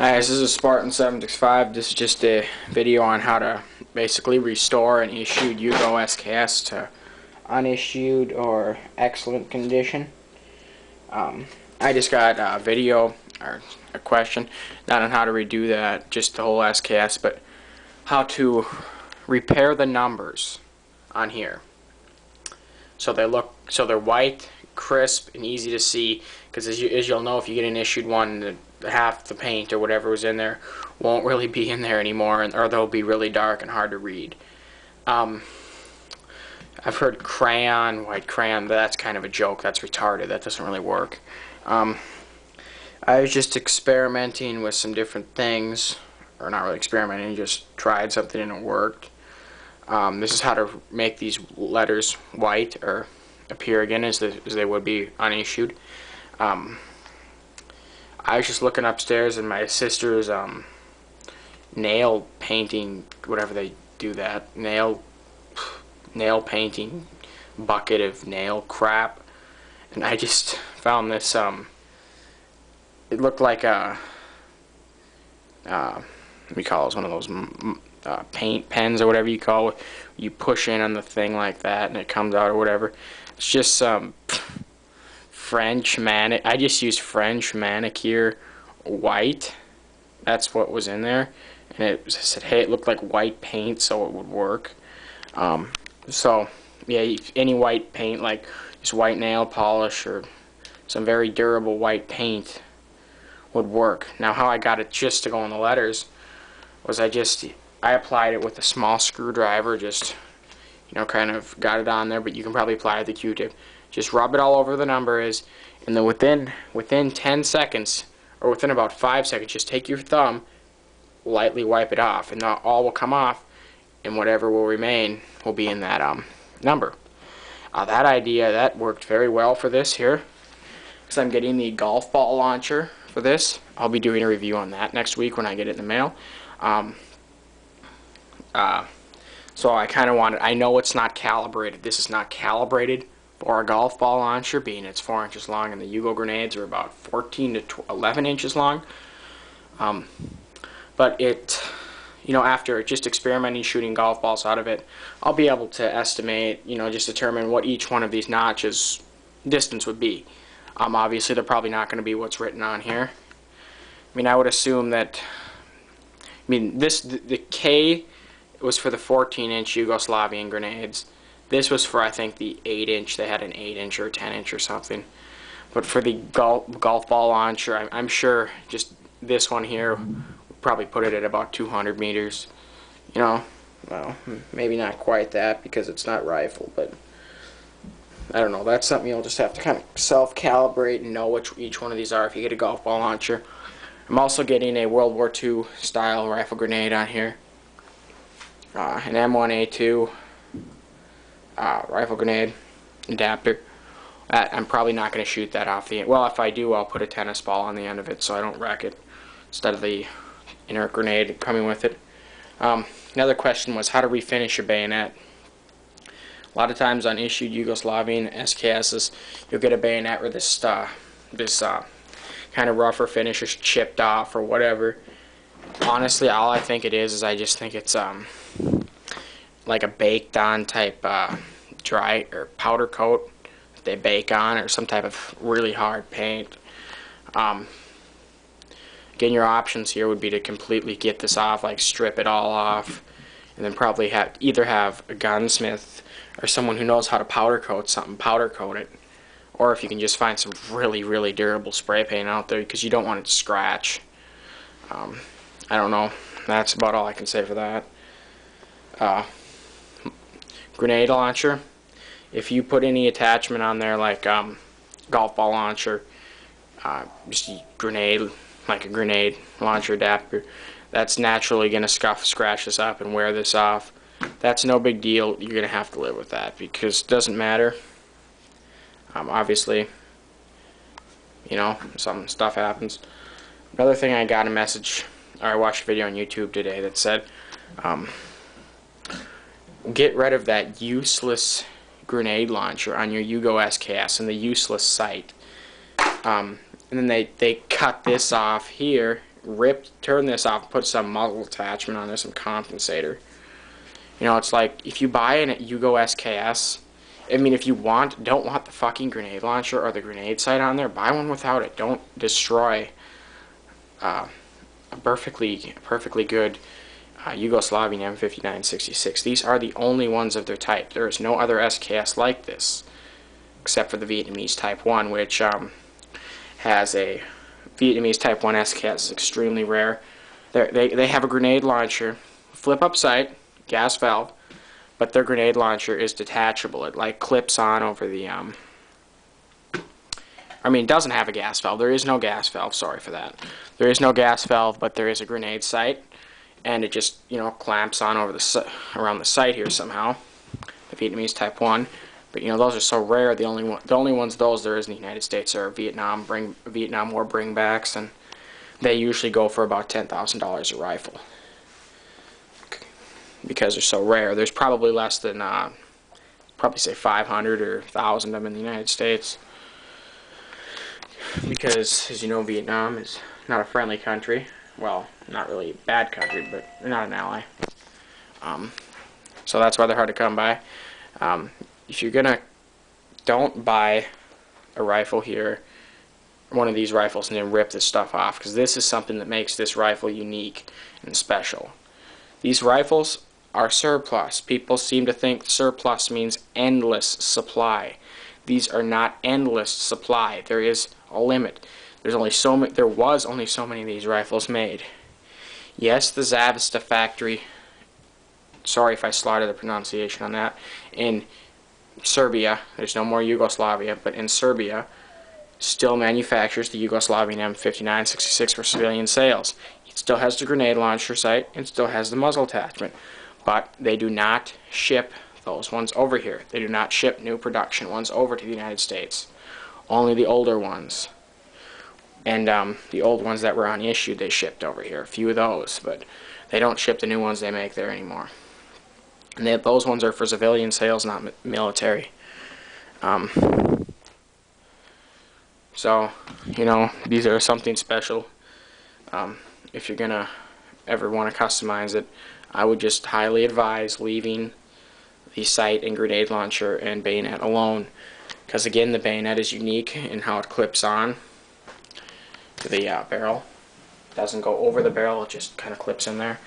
Hi, this is a Spartan 765. This is just a video on how to basically restore an issued Yugo SKS to unissued or excellent condition. I just got a video or a question, not on how to redo that, just the whole SKS, but how to repair the numbers on here so they're white, crisp, and easy to see. Because as you'll know, if you get an issued one, half the paint or whatever was in there won't really be in there anymore, or they'll be really dark and hard to read. I've heard crayon, white crayon, but that's kind of a joke. That's retarded. That doesn't really work. I was just experimenting with some different things, or not really experimenting, just tried something and it worked. This is how to make these letters white or appear again as they would be unissued. I was just looking upstairs in my sister's nail painting, whatever they do that, nail painting bucket of nail crap, and I just found this. It looked like a we call it one of those paint pens or whatever you call it. You push in on the thing like that and it comes out or whatever. It's just some I just used French manicure white. That's what was in there, and I said, hey, it looked like white paint, so it would work. So yeah, any white paint, like just white nail polish or some very durable white paint, would work. Now, how I got it just to go on the letters was I applied it with a small screwdriver, just kind of got it on there, but you can probably apply it with a Q-tip. Just rub it all over the number is, and then within 10 seconds, or within about 5 seconds, just take your thumb, lightly wipe it off, and all will come off, and whatever will remain will be in that number. That worked very well for this here, because I'm getting the golf ball launcher for this. I'll be doing a review on that next week when I get it in the mail. So I know it's not calibrated. This is not calibrated for a golf ball launcher, being it's 4 inches long, and the Yugo grenades are about 14 to 11 inches long. But after just experimenting shooting golf balls out of it, I'll be able to estimate, just determine what each one of these notches distance would be. Obviously, they're probably not going to be what's written on here. I would assume that. The K was for the 14-inch Yugoslavian grenades. This was for, I think, the 8-inch. They had an 8-inch or 10-inch or something. But for the golf ball launcher, I'm sure just this one here would probably put it at about 200 meters. Well, maybe not quite that because it's not rifle, but I don't know. That's something you'll just have to kind of self-calibrate and know which each one of these are if you get a golf ball launcher. I'm also getting a World War II style rifle grenade on here. An M1A2 rifle grenade adapter. I'm probably not going to shoot that off the end. Well, if I do, I'll put a tennis ball on the end of it so I don't wreck it instead of the inert grenade coming with it. Another question was how to refinish your bayonet. A lot of times on issued Yugoslavian SKSs, you'll get a bayonet where this kind of rougher finish is chipped off or whatever. Honestly, all I think it is I just think it's like a baked on type dry or powder coat that they bake on, or some type of really hard paint. Again, your options here would be to completely get this off, like strip it all off, and then probably either have a gunsmith or someone who knows how to powder coat something, powder coat it. Or if you can just find some really, really durable spray paint out there, because you don't want it to scratch. I don't know. That's about all I can say for that. Grenade launcher. If you put any attachment on there like golf ball launcher, just a grenade, like a grenade launcher adapter, that's naturally going to scratch this up and wear this off. That's no big deal. You're going to have to live with that because it doesn't matter. Obviously, some stuff happens. Another thing, I got a message, or I watched a video on YouTube today that said, get rid of that useless grenade launcher on your Yugo SKS and the useless sight. And then they cut this off here, turn this off, put some muzzle attachment on there, some compensator. You know, it's like if you buy an Yugo SKS, I mean, if you don't want the fucking grenade launcher or the grenade sight on there, buy one without it. Don't destroy a perfectly good Yugoslavian M5966. These are the only ones of their type. There is no other SKS like this, except for the Vietnamese Type 1, which has a Vietnamese Type 1 SKS. It's extremely rare. They have a grenade launcher, flip up sight, gas valve, but their grenade launcher is detachable. It like clips on over the I mean, it doesn't have a gas valve. There is no gas valve. Sorry for that. There is no gas valve, but there is a grenade sight, and it just, you know, clamps on over around the sight here somehow. The Vietnamese Type 1, but you know, those are so rare. The only ones those there is in the United States are Vietnam War bringbacks, and they usually go for about $10,000 a rifle because they're so rare. There's probably less than probably say 500 or 1,000 of them in the United States. Because, as you know, Vietnam is not a friendly country. Well, not really a bad country, but they're not an ally. So that's why they're hard to come by. If you're gonna, don't buy a rifle here, one of these rifles, and then rip this stuff off, because this is something that makes this rifle unique and special. These rifles are surplus. People seem to think surplus means endless supply. These are not endless supply. There is a limit. There was only so many of these rifles made. Yes, the Zavista factory, sorry if I slaughtered the pronunciation on that, in Serbia, there's no more Yugoslavia, but in Serbia, still manufactures the Yugoslavian M5966 for civilian sales. It still has the grenade launcher sight, and still has the muzzle attachment, but they do not ship those ones over here. They do not ship new production ones over to the United States. Only the older ones. And the old ones that were on issue, they shipped over here. A few of those, but they don't ship the new ones they make there anymore. And those ones are for civilian sales, not military. So, you know, these are something special. If you're gonna ever want to customize it, I would just highly advise leaving the sight and grenade launcher and bayonet alone, because again, the bayonet is unique in how it clips on to the barrel. It doesn't go over the barrel, it just kind of clips in there.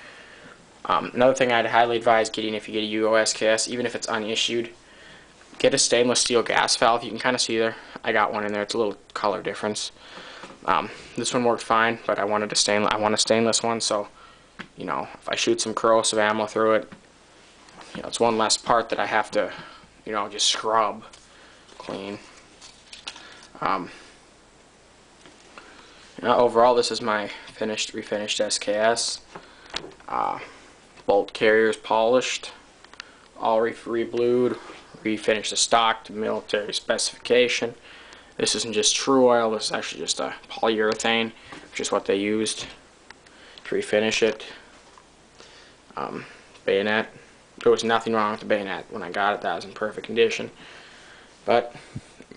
Another thing I'd highly advise getting if you get a Yugo SKS, even if it's unissued, get a stainless steel gas valve. You can kind of see there, I got one in there. It's a little color difference. This one worked fine, but I want a stainless one, so you know, if I shoot some corrosive ammo through it, you know, it's one less part that I have to, you know, just scrub clean. Overall, this is my refinished SKS. Bolt carriers polished, all re-blued, refinished the stock to military specification. This isn't just true oil, this is actually just a polyurethane, which is what they used to refinish it. Bayonet, there was nothing wrong with the bayonet. When I got it, that was in perfect condition. But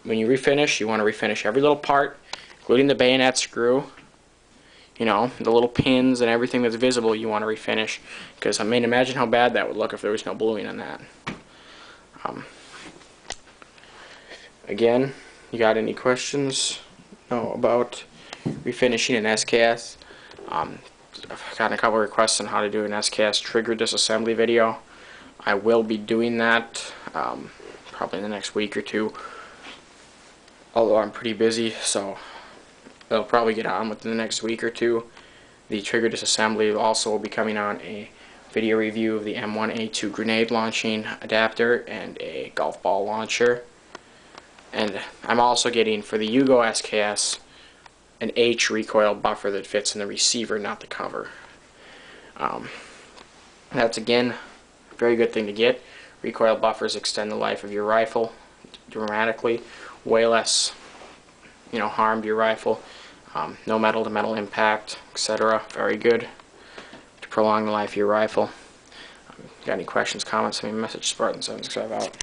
when you refinish, you want to refinish every little part, including the bayonet screw. You know, the little pins and everything that's visible you want to refinish, because I mean, imagine how bad that would look if there was no bluing on that. Again, you got any questions about refinishing an SKS? I've gotten a couple of requests on how to do an SKS trigger disassembly video. I will be doing that probably in the next week or two, although I'm pretty busy, so they'll probably get on within the next week or two. The trigger disassembly also will be coming on a video review of the M1A2 grenade launching adapter and a golf ball launcher. And I'm also getting, for the Yugo SKS, an H recoil buffer that fits in the receiver, not the cover. That's again a very good thing to get. Recoil buffers extend the life of your rifle dramatically, way less, you know, harm to your rifle. No metal to metal impact, etc. Very good to prolong the life of your rifle. Got any questions, comments, send me a message, Spartan765 out.